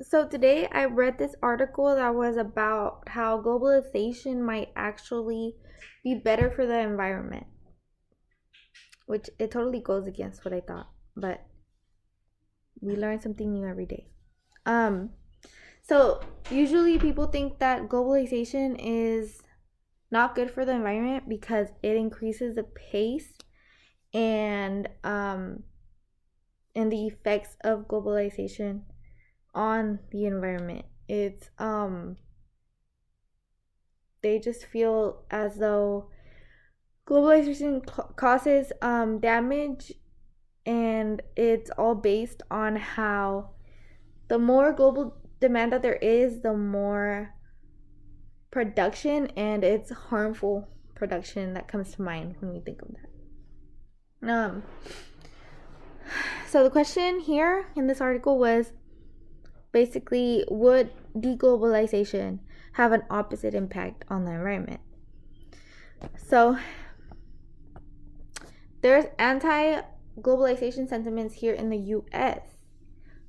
So today I read this article that was about how globalization might actually be better for the environment, which it totally goes against what I thought, but we learn something new every day. Um, so usually people think that globalization is not good for the environment because it increases the pace and and the effects of globalization on the environment. It's they just feel as though globalization causes damage, and it's all based on how the more global demand that there is, the more production, and it's harmful production that comes to mind when we think of that. So the question here in this article was basically, would deglobalization have an opposite impact on the environment? So there's anti-globalization sentiments here in the US.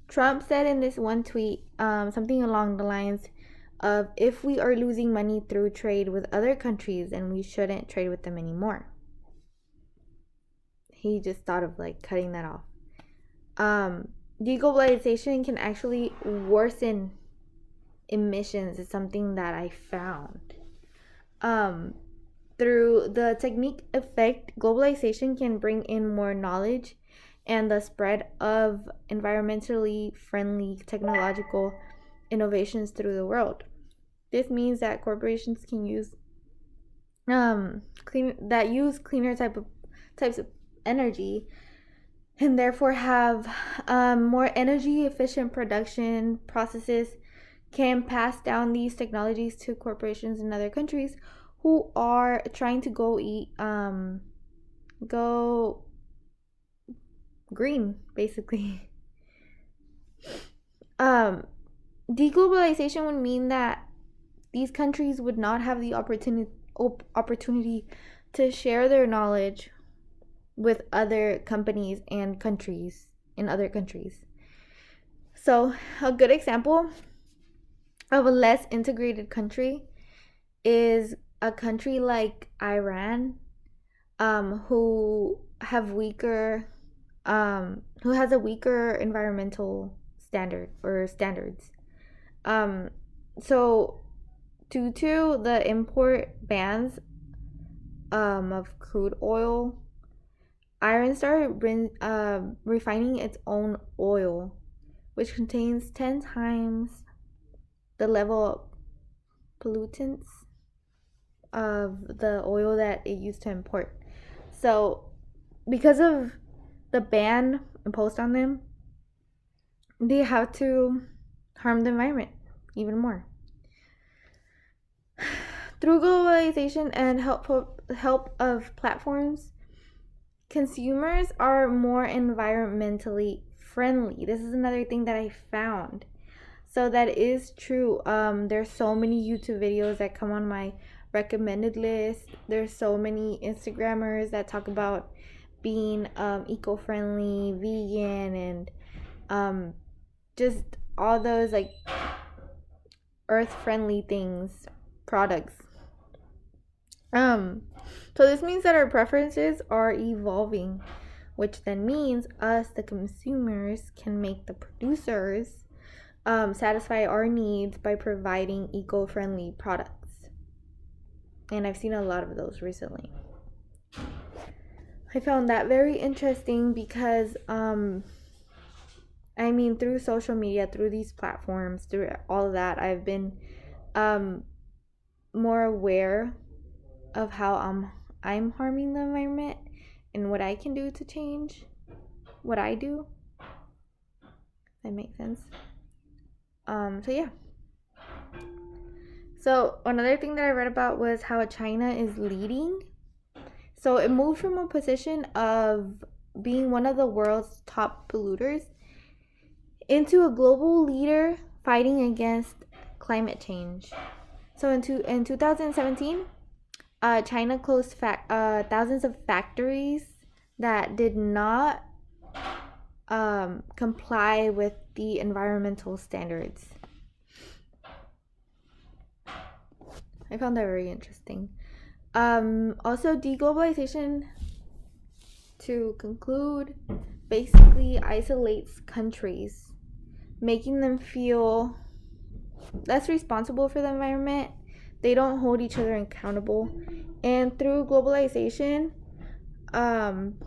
Trump said in this one tweet something along the lines of, if we are losing money through trade with other countries, then we shouldn't trade with them anymore. He just thought of like cutting that off. Deglobalization can actually worsen emissions, is something that I found. Through the technique effect, globalization can bring in more knowledge and the spread of environmentally friendly technological innovations through the world. This means that corporations can use cleaner types of energy, and therefore have more energy efficient production processes, can pass down these technologies to corporations in other countries who are trying to go green, basically. Deglobalization would mean that these countries would not have the opportunity to share their knowledge with other companies and countries in other countries. So a good example of a less integrated country is a country like Iran, who have weaker who has a weaker environmental standard or standards. So due to the import bans of crude oil, Iran started refining its own oil, which contains 10 times the level of pollutants of the oil that it used to import. So, because of the ban imposed on them, they have to harm the environment even more. Through globalization and help of platforms, consumers are more environmentally friendly. This is another thing that I found. So that is true. There's so many YouTube videos that come on my recommended list. There's so many Instagrammers that talk about being eco-friendly, vegan, and just all those like earth-friendly things, products. So this means that our preferences are evolving, which then means us, the consumers, can make the producers satisfy our needs by providing eco-friendly products. And I've seen a lot of those recently. I found that very interesting because through social media, through these platforms, through all of that, I've been more aware of how I'm harming the environment and what I can do to change what I do. That makes sense. So yeah. So another thing that I read about was how China is leading. So it moved from a position of being one of the world's top polluters into a global leader fighting against climate change. So in 2017, China closed thousands of factories that did not comply with the environmental standards. I found that very interesting. Also, deglobalization, to conclude, basically isolates countries, making them feel less responsible for the environment. They don't hold each other accountable. And through globalization, um,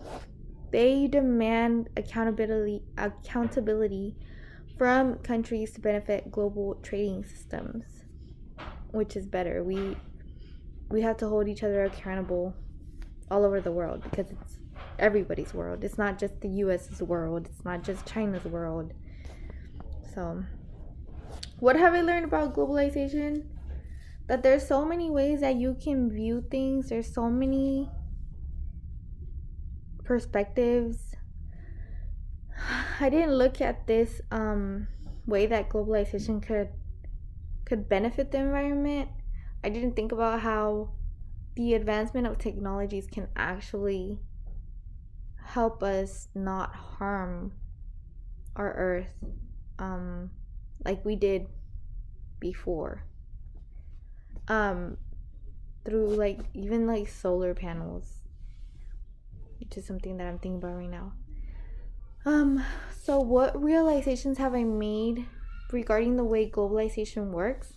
they demand accountability from countries to benefit global trading systems, which is better. We have to hold each other accountable all over the world because it's everybody's world. It's not just the US's world. It's not just China's world. So, what have I learned about globalization? That there's so many ways that you can view things. There's so many perspectives. I didn't look at this way that globalization could benefit the environment. I didn't think about how the advancement of technologies can actually help us not harm our earth like we did before, through like even like solar panels, which is something that I'm thinking about right now. So what realizations have I made regarding the way globalization works?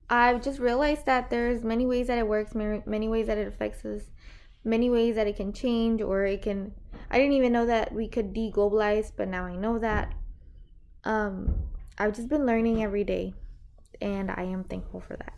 I've just realized that there's many ways that it works, many ways that it affects us, many ways that it can change, or it can. I didn't even know that we could deglobalize, but now I know that. I've just been learning every day, and I am thankful for that.